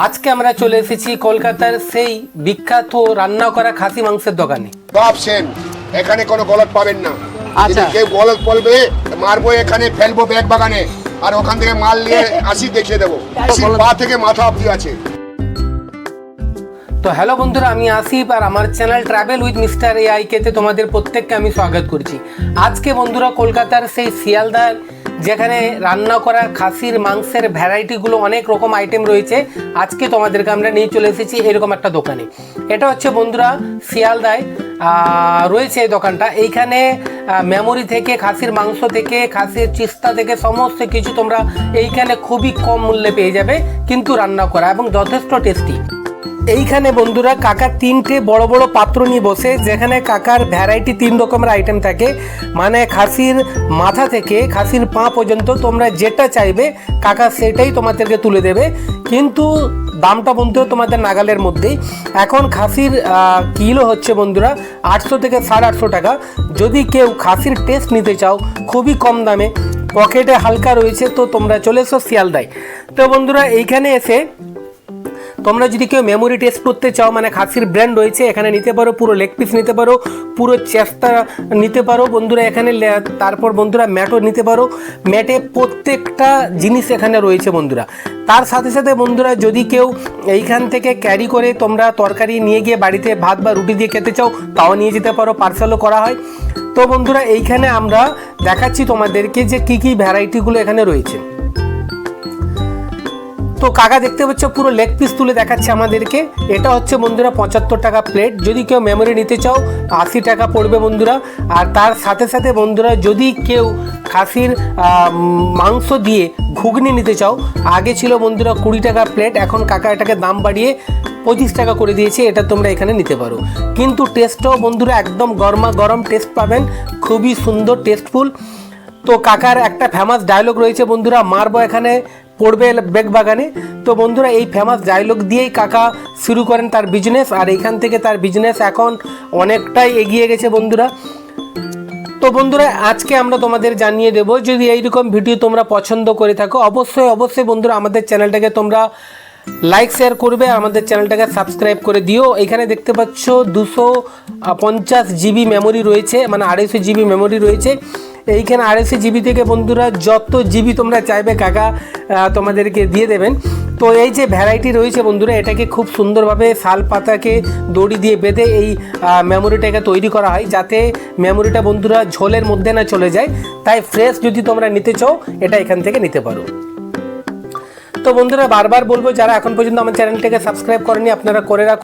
আজকে আমরা চলে এসেছি কলকাতার সেই বিখ্যাত রান্না করা খাসি মাংসের দোকানে। সব সেম, এখানে কোনো গলত পাবেন না। আচ্ছা, কেউ গলত বলবে মারবো, এখানে ফেলবো ব্যাগ বাগানে, আর ওখান থেকে মাল নিয়ে আসি দেখিয়ে দেবো। পা থেকে মাথা অবধি আছে। তো হ্যালো বন্ধুরা, আমি আসিফ আর আমার চ্যানেল ট্রাভেল উইথ মিস্টার AIK-তে তোমাদের প্রত্যেককে আমি স্বাগত করছি। আজকে বন্ধুরা কলকাতার সেই শিয়ালদার যেখানে রান্না করা খাসির মাংসের ভ্যারাইটিগুলো অনেক রকম আইটেম রয়েছে, আজকে তোমাদেরকে আমরা নিয়ে চলে এসেছি এরকম একটা দোকানে। এটা হচ্ছে বন্ধুরা শিয়ালদায় রয়েছে এই দোকানটা। এইখানে মেমোরি থেকে খাসির মাংস থেকে খাসির চিস্তা থেকে সমস্ত কিছু তোমরা এইখানে খুবই কম মূল্যে পেয়ে যাবে, কিন্তু রান্না করা এবং যথেষ্ট টেস্টি। এইখানে বন্ধুরা কাকা তিনটে বড় বড় পাত্র নিয়ে বসে, যেখানে কাকার ভ্যারাইটি 3 রকমের আইটেম থাকে, মানে খাসির মাথা থেকে খাসির পা পর্যন্ত তোমরা যেটা চাইবে কাকা সেটাই তোমাদেরকে তুলে দেবে, কিন্তু দামটা বন্ধুরা তোমাদের নাগালের মধ্যেই। এখন খাসির কিলো হচ্ছে বন্ধুরা 800 থেকে 850 টাকা। যদি কেউ খাসির টেস্ট নিতে চাও খুবই কম দামে, পকেটে হালকা রয়েছে, তো তোমরা চলে এসো শিয়ালদায়। তো বন্ধুরা এইখানে এসে তোমরা যদি কেউ মেমোরি টেস্ট করতে চাও, মানে খাসির ব্র্যান্ড রয়েছে, এখানে নিতে পারো, পুরো লেগ পিস নিতে পারো, পুরো চেস্তা নিতে পারো বন্ধুরা এখানে। তারপর বন্ধুরা ম্যাটও নিতে পারো, ম্যাটে প্রত্যেকটা জিনিস এখানে রয়েছে বন্ধুরা। তার সাথে সাথে বন্ধুরা যদি কেউ এইখান থেকে ক্যারি করে তোমরা তরকারি নিয়ে গিয়ে বাড়িতে ভাত বা রুটি দিয়ে খেতে চাও, তাও নিয়ে যেতে পারো, পার্সেলও করা হয়। তো বন্ধুরা এইখানে আমরা দেখাচ্ছি তোমাদেরকে যে কী কী ভ্যারাইটিগুলো এখানে রয়েছে। তো কাকা দেখতে পাচ্ছ পুরো লেগ পিস তুলে দেখাচ্ছে আমাদেরকে। এটা হচ্ছে বন্ধুরা 75 টাকা প্লেট। যদি কেউ মেমোরি নিতে চাও 80 টাকা পড়বে বন্ধুরা। আর তার সাথে সাথে বন্ধুরা যদি কেউ খাসির মাংস দিয়ে ঘুগনি নিতে চাও, আগে ছিল বন্ধুরা 20 টাকা প্লেট, এখন কাকা এটাকে দাম বাড়িয়ে 25 টাকা করে দিয়েছে। এটা তোমরা এখানে নিতে পারো, কিন্তু টেস্টও বন্ধুরা একদম গরমা গরম টেস্ট পাবেন, খুবই সুন্দর টেস্টফুল। তো কাকার একটা ফেমাস ডায়লগ রয়েছে বন্ধুরা, মারবো এখানে পড়বে ব্যাগ বাগানে। তো বন্ধুরা এই ফেমাস ডায়লগ দিয়েই কাকা শুরু করেন তার বিজনেস, আর এইখান থেকে তার বিজনেস এখন অনেকটাই এগিয়ে গেছে বন্ধুরা। তো বন্ধুরা আজকে আমরা তোমাদের জানিয়ে দেব, যদি এইরকম ভিডিও তোমরা পছন্দ করে থাকো অবশ্যই অবশ্যই বন্ধুরা আমাদের চ্যানেলটাকে তোমরা লাইক শেয়ার করবে, আমাদের চ্যানেলটাকে সাবস্ক্রাইব করে দিও। এখানে দেখতে পাচ্ছ 250 GB মেমোরি রয়েছে, মানে 250 GB মেমোরি রয়েছে। এইখানে 250 GB থেকে বন্ধুরা যত জিবি তোমরা চাইবে কাকা তোমাদেরকে দিয়ে দেবেন। তো এই যে ভ্যারাইটি রয়েছে বন্ধুরা, এটাকে খুব সুন্দরভাবে শাল পাতাকে দড়ি দিয়ে বেঁধে এই মেমোরিটাকে তৈরি করা হয়, যাতে মেমোরিটা বন্ধুরা ঝোলের মধ্যে না চলে যায়। তাই ফ্রেশ যদি তোমরা নিতে চাও এটা এখান থেকে নিতে পারো। তো বন্ধুরা বারবার বলবো, যারা এখন পর্যন্ত আমার চ্যানেলটাকে সাবস্ক্রাইব করেনি আপনারা করে রাখুন।